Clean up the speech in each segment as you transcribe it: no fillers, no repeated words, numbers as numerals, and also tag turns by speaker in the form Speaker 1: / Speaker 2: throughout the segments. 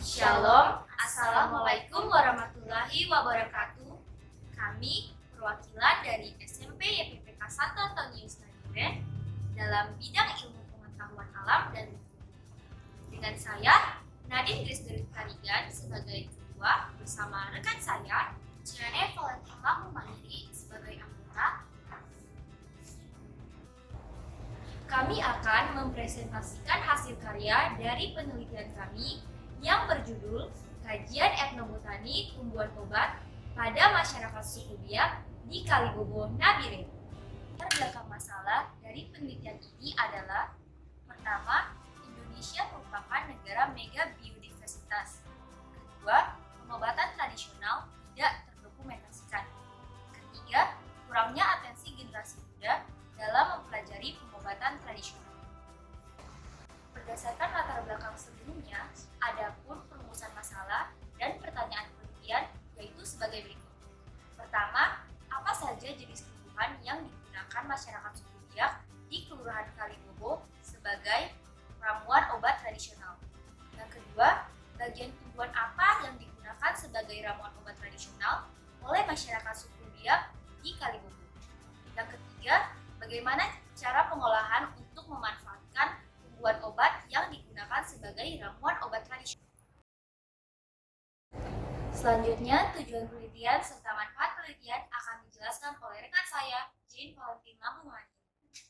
Speaker 1: Shalom, Assalamualaikum warahmatullahi wabarakatuh. Kami perwakilan dari SMP YPPK Santo Antonius Nadiren dalam bidang ilmu pengetahuan alam dan lingkungan. Dengan saya, Nadine Grace dari Karigan sebagai ketua bersama rekan saya, Ciane Valentina Mandiri sebagai anggota. Kami akan mempresentasikan hasil karya dari penelitian kami yang berjudul Kajian Etnobotani Tumbuhan Obat pada Masyarakat Suku Biak di Kalibobo, Nabire. Terbelakang masalah dari penelitian ini adalah: pertama, Indonesia merupakan negara mega biodiversitas. Kedua, pengobatan tradisional tidak terdokumentasikan. Ketiga, kurangnya atensi generasi muda dalam mempelajari pengobatan tradisional. Berdasarkan latar belakang sebelumnya, adapun perumusan masalah dan pertanyaan penelitian yaitu sebagai berikut. Pertama, apa saja jenis tumbuhan yang digunakan masyarakat suku Biak di Kelurahan Kalibobo sebagai ramuan obat tradisional? Yang kedua, bagian tumbuhan apa yang digunakan sebagai ramuan obat tradisional oleh masyarakat suku Biak di Kalibobo? Yang ketiga, bagaimana cara pengolahan untuk memanfaatkan tumbuhan obat yang digunakan sebagai ramuan obat tradisional. Selanjutnya, tujuan penelitian serta manfaat penelitian akan dijelaskan oleh rekan saya, Jane Valentina Mandiri.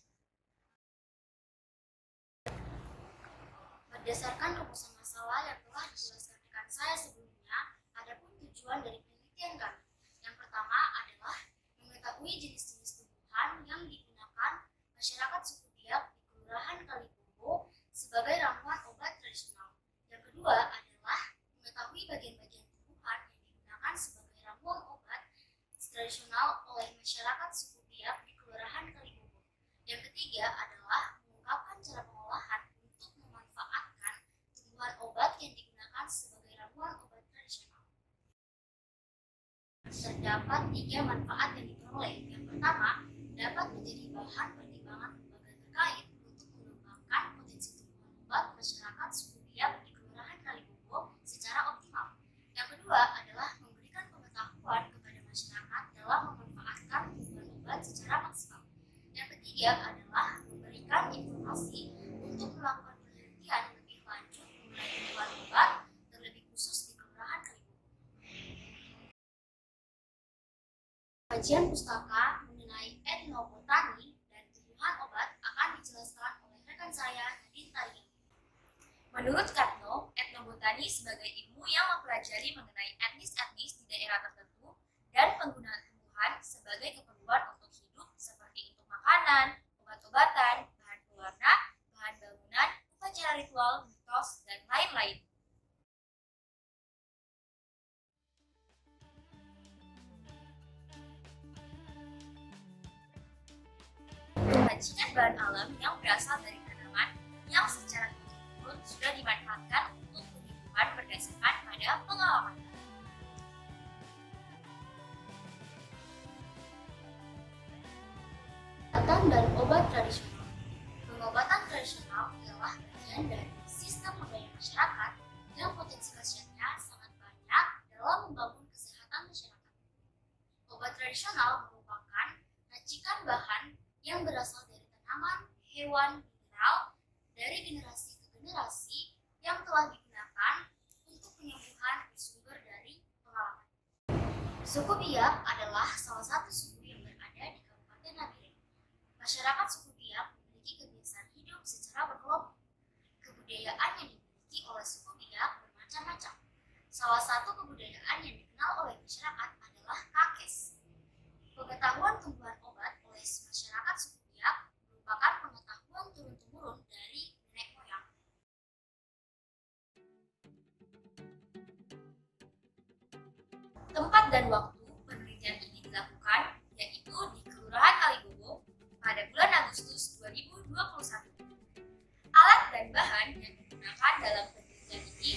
Speaker 1: Berdasarkan rumusan masalah yang telah dijelaskan rekan saya sebelumnya, adapun tujuan dari penelitian kami. Yang pertama adalah mengetahui jenis-jenis tumbuhan yang digunakan masyarakat suku Biak di Kelurahan Kalibobo sebagai ramuan obat tradisional. Yang kedua adalah mengetahui bagian-bagian tumbuhan yang digunakan sebagai ramuan obat tradisional oleh masyarakat suku Biak di Kelurahan Kalibobo. Yang ketiga adalah mengungkapkan cara pengolahan untuk memanfaatkan tumbuhan obat yang digunakan sebagai ramuan obat tradisional. Terdapat 3 manfaat yang diperoleh. Yang pertama, dapat menjadi bahan pertimbangan lembaga terkait untuk mengembangkan potensi tumbuhan obat masyarakat suku Biak di Kelurahan Kalibobo secara optimal. Yang kedua adalah memberikan pengetahuan kepada masyarakat dalam memanfaatkan tumbuhan obat secara maksimal. Yang ketiga adalah memberikan informasi untuk melakukan penelitian lebih lanjut mengenai tumbuhan obat terlebih khusus di Kelurahan Kalibobo. Kajian pustaka mengenai etnobotani dan tumbuhan obat akan dijelaskan oleh rekan saya, Nadine Tari. Menurut Katno, etnobotani sebagai ilmu yang mempelajari mengenai etnis-etnis di daerah tertentu dan penggunaan tumbuhan sebagai keperluan untuk hidup seperti untuk makanan, obat-obatan, bahan pewarna, bahan bangunan, upacara ritual, mitos, dan lain-lain. Meracikan bahan alam yang berasal dari tanaman yang secara turun-temurun sudah dimanfaatkan untuk penyembuhan berdasarkan pada pengalaman. Pengobatan dan obat tradisional. Pengobatan tradisional adalah bagian dari sistem budaya masyarakat yang potensi khasiatnya sangat banyak dalam membangun kesehatan masyarakat. Obat tradisional merupakan racikan bahan yang berasal dari tanaman, hewan, mineral, dari generasi ke generasi yang telah digunakan untuk penyembuhan bersumber dari pengalaman. Suku Biak adalah salah satu suku yang berada di Kabupaten Nabire. Masyarakat suku Biak memiliki kebiasaan hidup secara berkelompok. Kebudayaan yang dimiliki oleh suku Biak bermacam-macam. Salah satu kebudayaan yang dikenal oleh masyarakat adalah kakes. Pengetahuan tumbuhan obat oleh masyarakat suku Biak merupakan pengetahuan turun-temurun dari nenek moyang. Tempat dan waktu penelitian ini dilakukan yaitu di Kelurahan Kalibobo pada bulan Agustus 2021. Alat dan bahan yang digunakan dalam penelitian ini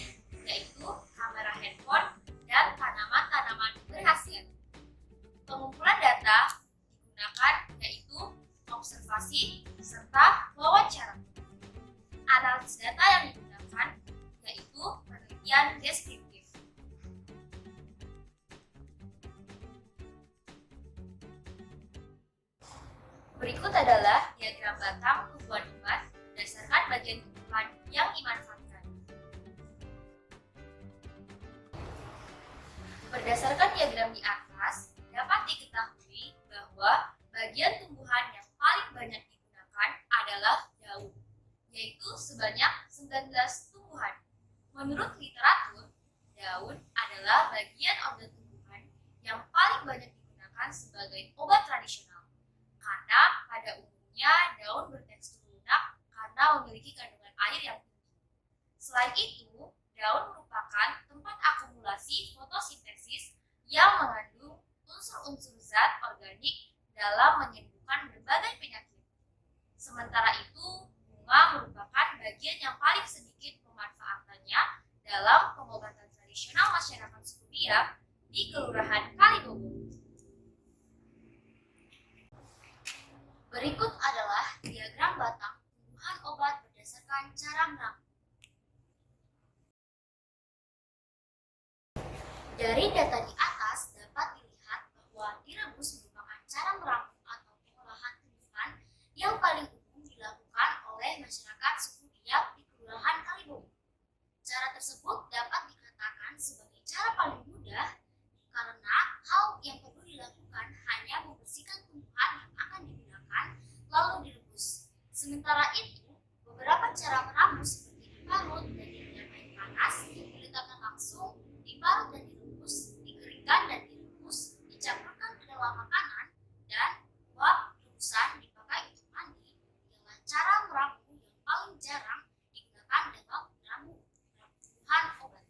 Speaker 1: yaitu kamera handphone dan tanaman-tanaman berkhasiat. Pengumpulan data digunakan yaitu observasi serta wawancara. Analisis data yang digunakan yaitu penelitian bagian deskriptif. Berikut adalah diagram batang tumbuhan obat berdasarkan bagian tumbuhan yang dimanfaatkan. Berdasarkan diagram di atas, dapat diketahui bahwa bagian tumbuhan yang paling banyak digunakan adalah daun, yaitu sebanyak 19 tumbuhan. Menurut literatur, daun adalah bagian organ tumbuhan yang paling banyak digunakan sebagai obat tradisional. Karena pada umumnya daun bertekstur lunak karena memiliki kandungan air yang tinggi. Selain itu, daun merupakan tempat akumulasi fotosintesis yang mengandung unsur-unsur zat organik dalam menyembuhkan berbagai penyakit. Sementara itu, bunga merupakan bagian yang paling sedikit pemanfaatannya dalam pengobatan tradisional masyarakat suku Biak di Kelurahan Kalibogo. Berikut adalah diagram batang tumbuhan obat berdasarkan cara meramu. Dari data di atas dapat dilihat bahwa direbus merupakan cara meramu atau pengolahan tumbuhan yang paling umum dilakukan oleh masyarakat suku Biak di Kelurahan Kalibogo. Cara tersebut dapat dikatakan sebagai cara paling mudah karena hal yang perlu dilakukan hanya membersihkan tumbuhan yang akan digunakan lalu direbus. Sementara itu, beberapa cara meramu seperti diparut dan direndam air panas, diletakkan langsung, diparut dan direbus, dikeringkan dan direbus, dicampurkan ke dalam makanan, dan uap rebusan dipakai untuk mandi ialah cara meramu yang paling jarang digunakan dalam meramu tumbuhan obat.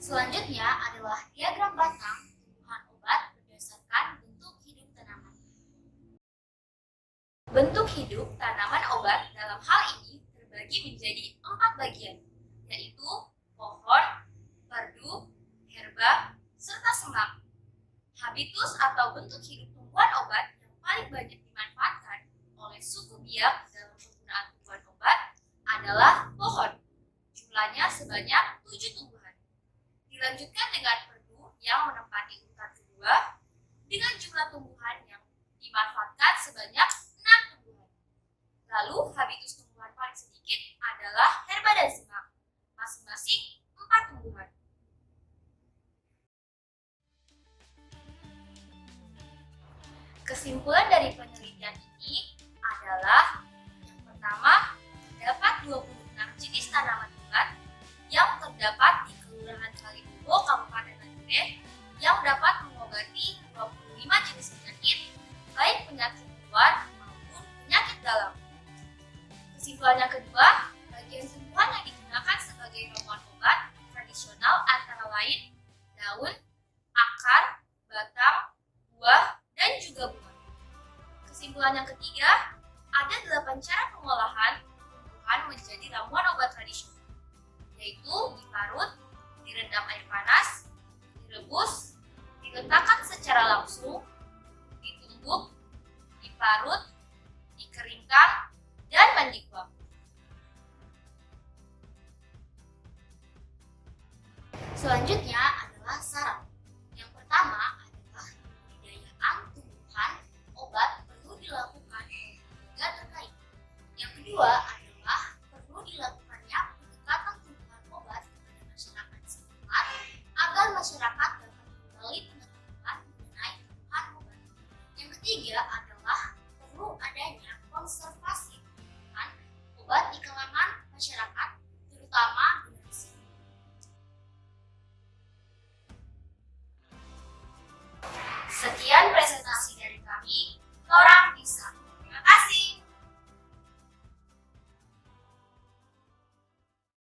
Speaker 1: Selanjutnya adalah diagram batang tumbuhan obat berdasarkan bentuk hidup tanaman. Bentuk hidup tanaman obat dalam hal ini terbagi menjadi 4 bagian, yaitu pohon, perdu, herba, serta semak. Habitus atau bentuk hidup tumbuhan obat yang paling banyak dimanfaatkan oleh suku Biak dalam penggunaan tumbuhan obat adalah pohon. Jumlahnya sebanyak 7 tumbuhan. Dilanjutkan dengan perdu yang menempati urutan kedua dengan jumlah tumbuhan yang dimanfaatkan sebanyak 6 tumbuhan. Lalu habitus tumbuhan paling sedikit adalah herba dan semak, masing-masing 4 tumbuhan. Kesimpulan dari penelitian ini adalah yang pertama, terdapat 26 jenis tanaman obat yang terdapat di Kelurahan Kalibogo, Kabupaten Nagreg yang dapat mengobati 25 jenis penyakit, baik penyakit luar maupun penyakit dalam. Kesimpulan yang kedua, bagian tumbuhan yang digunakan sebagai ramuan obat tradisional antara lain daun, akar, batang, buah, dan juga bunga. Kesimpulan yang ketiga, ada 8 cara pengolahan tumbuhan menjadi ramuan obat tradisional, yaitu diparut, direndam air panas, direbus, diletakkan secara langsung, ditumbuk, diparut, dikeringkan, dan mandi uap. Selanjutnya adalah saran. Yang pertama adalah pembudidayaan tumbuhan obat perlu dilakukan oleh lembaga terkait. Yang kedua adalah perlu dilakukannya pendekatan tumbuhan obat kepada masyarakat setempat agar masyarakat dapat menggali pengetahuan mengenai tumbuhan obat. Yang ketiga adalah perlu adanya konservasi tumbuhan obat di kalangan masyarakat